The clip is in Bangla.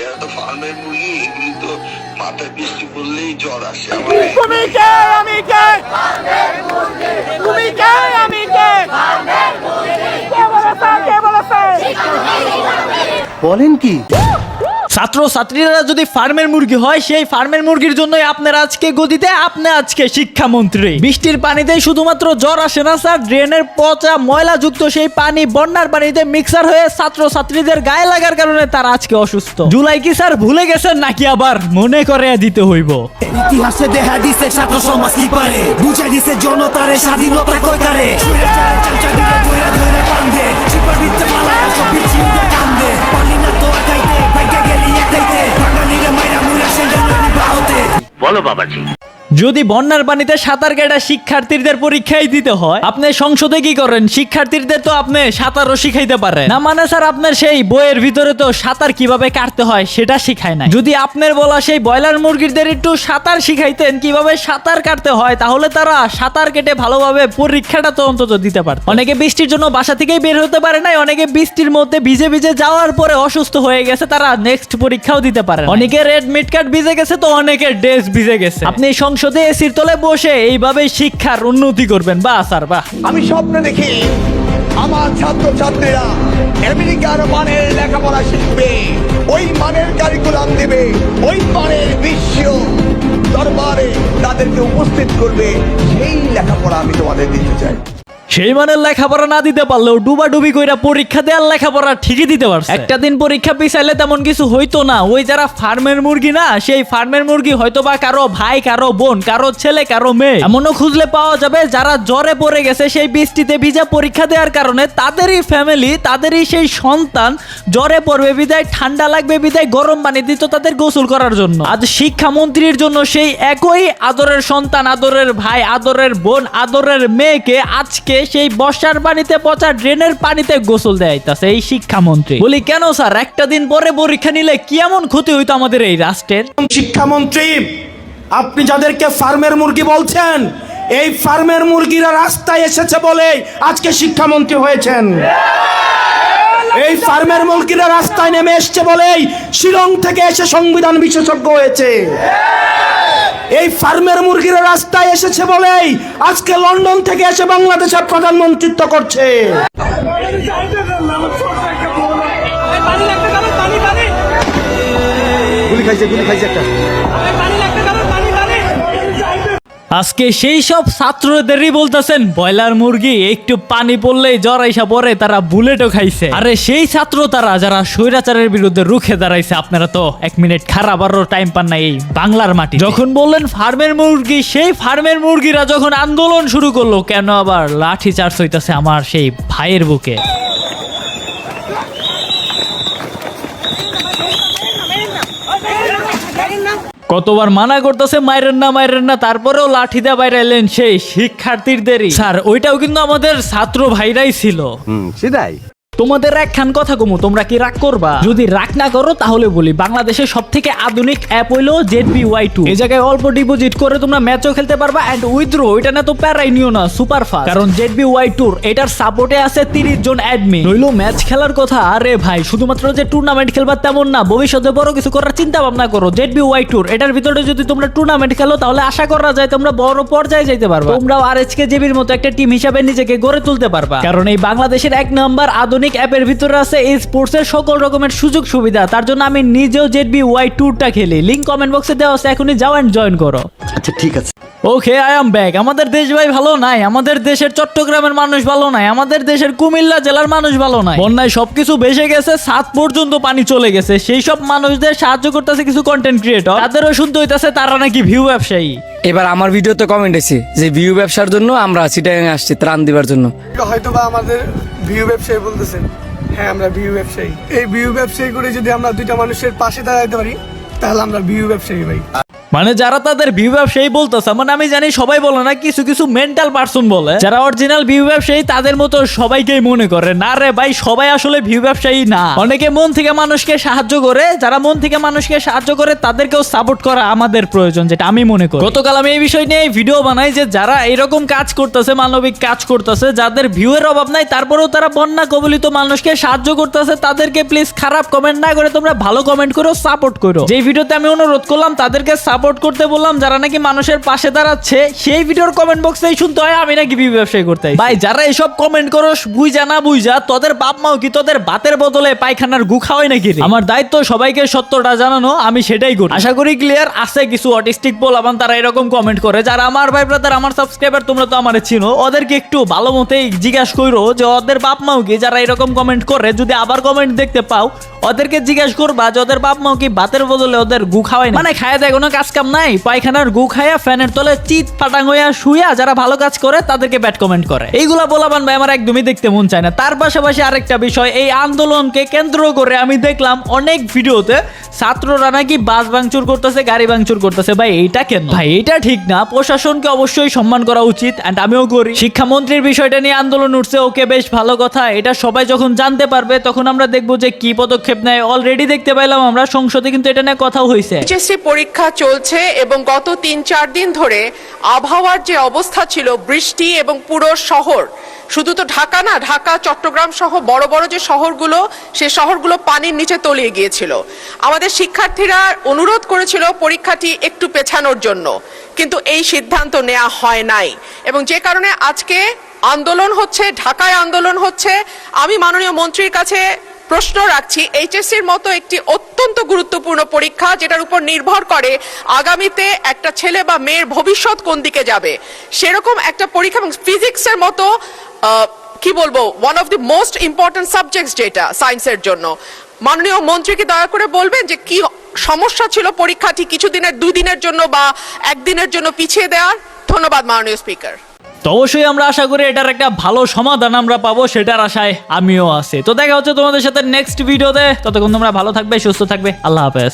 এরা তো ফার্মের মুরগি, এগুলি তো মাথায় বৃষ্টি পড়লেই জ্বর আসে। তুমি কে আমি কে, তুমি কে আমি কে, কে বলেছে? বলেন কি? ছাত্র ছাত্রীরা যদি ফার্মের মুরগি হয়, সেই ফার্মের মুরগির জন্যই আপনার আজকে গদিতে আপনি আজকে শিক্ষামন্ত্রী। বৃষ্টির পানিতেই শুধুমাত্র জ্বর আসে না স্যার, ড্রেনের পচা ময়লা যুক্ত সেই পানি বন্যার পানিতে মিক্সার হয়ে ছাত্র ছাত্রীদের গায়ে লাগার কারণে তারা আজকে অসুস্থ। জুলাই কি স্যার ভুলে গেছেন নাকি আবার মনে করে দিতে হইব? ইতিহাসে দেখা দিছে ছাত্র সমাজ কি পারে, বুঝাই দিছে জনতারে স্বাধীনতা কইতারে। বলো বাবাজি। যদি বন্যার পানিতে সাঁতার কাটা শিক্ষার্থীদের পরীক্ষাই দিতে হয়, আপনি সংসদে কি করেন? শিক্ষার্থীদের তো আপনি সাঁতারও শিখাইতে পারেন না। মানে স্যার আপনার সেই বইয়ের ভিতরে তো সাঁতার কিভাবে কাটতে হয় সেটা শিখায় না। যদি আপনার বলা সেই ব্রয়লার মুরগিদের একটু সাঁতার শিখাইতেন কিভাবে সাঁতার কাটতে হয়, তাহলে তারা সাঁতার কেটে ভালোভাবে পরীক্ষাটা তো অন্তত দিতে পারত। অনেকে বৃষ্টির জন্য বাসা থেকেই বের হতে পারে নাই, অনেকে বৃষ্টির মধ্যে ভিজে ভিজে যাওয়ার পরে অসুস্থ হয়ে গেছে, তারা নেক্সট পরীক্ষাও দিতে পারে। অনেকে রেড মিট কার্ড ভিজে গেছে, তো অনেকের ড্রেস ভিজে গেছে। আপনি সংসদে এসির তলে বসে এইভাবে শিক্ষার উন্নতি করবেন। বাহ স্যার বাহ। আমি স্বপ্ন দেখি আমার ছাত্র ছাত্রীরা আমেরিকার মানের লেখাপড়া শিখবে, ওই মানের কারিকুলাম দেবে, ওই মানের বিশ্ব দরবারে তাদেরকে উপস্থিত করবে। সেই লেখাপড়া আমি তোমাদের দিতে চাই। সেই মানের লেখাপড়া না দিতে পারলেও ডুবাডুবি কইরা পরীক্ষা দেওয়ার লেখাপড়া ঠিকই দিতে পারছে। একটা দিন পরীক্ষা পিছাইলে তেমন কিছু হইতো না। ওই যারা ফার্মের মুরগি না, সেই ফার্মের মুরগি হয়তো বা কারো ভাই, কারো বোন, কারো ছেলে, কারো মেয়ে, এমনও খুঁজলে পাওয়া যাবে যারা জ্বরে পড়ে গেছে সেই বৃষ্টিতে ভিজা পরীক্ষা দেওয়ার কারণে। তাদেরই ফ্যামিলি, তাদেরই সেই সন্তান জ্বরে পড়বে বিদায়, ঠান্ডা লাগবে বিদায় গরম পানি দিত তাদের গোসল করার জন্য। আজ শিক্ষামন্ত্রীর জন্য সেই একই আদরের সন্তান, আদরের ভাই, আদরের বোন, আদরের মেয়েকে আজকে সেই বর্ষার পানিতে পচা ড্রেনের পানিতে গোসল দেয়াইতাছে এই শিক্ষামন্ত্রী। বলি কেন স্যার, একটা দিন পরে পরীক্ষা নিলে কি এমন ক্ষতি হইতো আমাদের এই রাষ্ট্রের? শিক্ষামন্ত্রী, আপনি যাদেরকে ফার্মের মুরগি বলছেন, এই ফার্মের মুরগিরা রাস্তায় এসেছে বলে আজকে শিক্ষামন্ত্রী হয়েছেন। এই ফার্মের মুরগিরা রাস্তায় নেমে এসছে বলেই শিলং থেকে এসে সংবিধান বিশেষজ্ঞ হয়েছে। এই ফার্মের মুরগিরা রাস্তায় এসেছে বলেই আজকে লন্ডন থেকে এসে বাংলাদেশের প্রধানমন্ত্রিত্ব করছে। গুলি খাইছে একটা। আজকে সেই সব ছাত্রদেরই বলতেছেন ব্রয়লার মুরগি একটু পানি পড়লেই জ্বর আইসা পরে তারা বুলেটও খাইছে। আরে সেই ছাত্র তারা যারা স্বৈরাচারের বিরুদ্ধে রুখে দাঁড়াইছে। আপনারা তো এক মিনিট খারাপারও টাইম পান না এই বাংলার মাটি। যখন বললেন ফার্মের মুরগি, সেই ফার্মের মুরগিরা যখন আন্দোলন শুরু করলো, কেন আবার লাঠি চার্জ হইতাছে আমার সেই ভাইয়ের বুকে? কতবার মানা করতেছে মাইরেন না, তারপরেও লাঠি দিয়ে বাইরাইলেন সেই শিক্ষার্থীদেরই। স্যার ওইটাও কিন্তু আমাদের ছাত্র ভাইরাই ছিল। সেটাই। তোমাদের একখান কথা কমু, তোমরা কি রাগ করবা? যদি রাগ না করো তাহলে বলি, বাংলাদেশের সব থেকে আধুনিক অ্যাপ হইলো ZBY2। এই জায়গায় অল্প ডিপোজিট করে তোমরা ম্যাচও খেলতে পারবা এন্ড উইথড্র। এটা না তো প্যারাই নিও না, সুপার ফাস্ট। কারণ ZBY2 এটার সাপোর্টে আছে 30 জন অ্যাডমিন। হইলো ম্যাচ খেলার কথা, আরে ভাই শুধুমাত্র যে টুর্নামেন্ট খেলবা তেমন না, ভবিষ্যতে বড় কিছু করার চিন্তা ভাবনা করো। ZBY2 এটার ভিতরে যদি তোমরা টুর্নামেন্ট খেলো তাহলে আশা করা যায় তোমরা বড় পর্যায়ে যাইতে পারবা। তোমরাও RHKJBর মতো একটা টিম হিসাবে নিজেকে গড়ে তুলতে পারবা। কারণ এই বাংলাদেশের এক নাম্বার আধুনিক অ্যাপের ভিতরে আছে এই স্পোর্টস এর সকল রকমের সুযোগ সুবিধা। তার জন্য আমি নিজেও ZBY2টা খেলি। লিংক কমেন্ট বক্সে দেওয়া আছে, এখনই যাও এন্ড জয়েন করো। আচ্ছা ঠিক আছে। ওকে, আই এম ব্যাক। আমাদের দেশ ভাই ভালো নাই, আমাদের দেশের চট্টগ্রামের মানুষ ভালো নাই, আমাদের দেশের কুমিল্লা জেলার মানুষ ভালো নাই। বন্যায় সবকিছু ভেসে গেছে, 7 পর্যন্ত পানি চলে গেছে। সেই সব মানুষদের সাহায্য করতেছে কিছু কন্টেন্ট ক্রিয়েটর, তাদেরও শুনতে হইতাছে তারা নাকি ভিউ ব্যবসায়ী। এবার আমার ভিডিওতে কমেন্ট এসেছে যে ভিউ ব্যবসার জন্য আমরা চিটাগাং আসছি ত্রাণ দিবার জন্য। হয়তো বা আমাদের ভিউ ব্যবসায়ী বলতেছেন, হ্যাঁ আমরা ভিউ ব্যবসায়ী। এই ভিউ ব্যবসায়ী করে যদি আমরা দুইটা মানুষের পাশে দাঁড়াইতে পারি তাহলে আমরা ভিউ ব্যবসায়ী ভাই। মানে যারা তাদের ভিউ ব্যবসায়ী বলতেছে, মানে আমি জানি সবাই বলে না, কিছু কিছু মেন্টাল পার্সন বলে যারা অরিজিনাল ভিউ ব্যবসায়ী তাদের মতো সবাইকেই মনে করে। না রে ভাই, সবাই আসলে ভিউ ব্যবসায়ী না। অনেকে মন থেকে মানুষকে সাহায্য করে, যারা মন থেকে মানুষকে সাহায্য করে তাদেরকেও সাপোর্ট করা আমাদের প্রয়োজন, যেটা আমি মনে করি। গতকাল আমি এই বিষয় নিয়ে ভিডিও বানাই যে যারা এরকম কাজ করতেছে, মানবিক কাজ করতেছে, যাদের ভিউ এর অভাব নাই তারপরেও তারা বন্যা কবলিত মানুষকে সাহায্য করতেছে, তাদেরকে প্লিজ খারাপ কমেন্ট না করে তোমরা ভালো কমেন্ট করো, সাপোর্ট করো। যে ভিডিওতে আমি অনুরোধ করলাম তাদেরকে সাপোর্ট করতে বললাম, যারা নাকি মানুষের পাশে দাঁড়াচ্ছে, সেই ভিডিওর কমেন্ট বক্সেই শুনতে হয় আমি নাকি ভিউ ব্যবসায়ী করতে। ভাই যারা এসব কমেন্ট করো বুঝা না বুঝা, তোদের বাপ মাও কি তোদের ভাতের বদলে পায়খানার গু খাওয়াই নাকি রে? আমার দায়িত্ব সবাইকে সত্যটা জানানো, আমি সেটাই করি। আশা করি ক্লিয়ার আছে। কিছু অটিস্টিক পোলাপান তারা এরকম কমেন্ট করে, যারা আমার ভাই ব্রাদার, আমার সাবস্ক্রাইবার, তোমরা তো আমারে চিনো, ওদেরকে একটু ভালো মতেই জিজ্ঞাসা করো যে ওদের বাপ মাও কি যারা এরকম কমেন্ট করে, যদি আবার কমেন্ট দেখতে পাও ওদেরকে জিজ্ঞাসা করবা যে ওদের বাপ মাও কি ভাতের বদলে ওদের গু খাওয়াই না, মানে খায় দেয় কোনো কাজ কাম নাই, পায়খানার গু খায়া ফ্যানের তলে চিত পাটাং হইয়া শুইয়া যারা ভালো কাজ করে তাদেরকে ব্যাড কমেন্ট করে। এইগুলা বলাবান ভাই আমার একদমই দেখতে মন চায় না। তার পাশাপাশি আরেকটা বিষয়, এই আন্দোলনকে কেন্দ্র করে আমি দেখলাম অনেক ভিডিওতে ছাত্ররা নাকি বাস ভাঙচুর করতেছে, গাড়ি ভাঙচুর করতেছে। ভাই এইটা কেন? ভাই এটা ঠিক না। প্রশাসনকে অবশ্যই সম্মান করা উচিত, এন্ড আমিও করি। শিক্ষামন্ত্রীর বিষয়টা নিয়ে আন্দোলন উঠছে, ওকে বেশ ভালো কথা। এটা সবাই যখন জানতে পারবে তখন আমরা দেখবো যে কি পদক্ষেপ নেয়। অলরেডি দেখতে পাইলাম আমরা সংসদে কিন্তু এটা নিয়ে কথা হয়েছে। এইচএসসি পরীক্ষা চলছে এবং গত 3-4 দিন ধরে আবহাওয়ার যে অবস্থা ছিল, বৃষ্টি এবং পুরো শহর, শুধু তো ঢাকা না, ঢাকা চট্টগ্রাম সহ বড় বড় যে শহরগুলো, সেই শহরগুলো পানির নিচে তলিয়ে গিয়েছিল। আমাদের শিক্ষার্থীরা অনুরোধ করেছিল পরীক্ষাটি একটু পেছানোর জন্য, কিন্তু এই সিদ্ধান্ত নেওয়া হয় নাই, এবং যে কারণে আজকে আন্দোলন হচ্ছে, ঢাকায় আন্দোলন হচ্ছে। আমি মাননীয় মন্ত্রীর কাছে প্রশ্ন রাখছি, এইচএসসির মতো একটি অত্যন্ত গুরুত্বপূর্ণ পরীক্ষা, যেটার উপর নির্ভর করে আগামীতে একটা ছেলে বা মেয়ের ভবিষ্যৎ কোন দিকে যাবে, সেরকম একটা পরীক্ষা, এবং ফিজিক্সের মতো কি বলবো, one of the most important subjects যেটা সায়েন্সের জন্য, মাননীয় মন্ত্রীকে দয়া করে বলবেন যে কি সমস্যা ছিল পরীক্ষাটি কিছুদিনের, 2 দিনের জন্য বা 1 দিনের জন্য পিছিয়ে দেওয়ার। ধন্যবাদ মাননীয় স্পিকার। তো অবশ্যই আমরা আশা করি এটার একটা ভালো সমাধান আমরা পাবো, সেটার আশায় আমিও আছি। তো দেখা হচ্ছে তোমাদের সাথে নেক্সট ভিডিওতে। ততক্ষণ তোমরা ভালো থাকবে, সুস্থ থাকবে। আল্লাহ হাফেজ।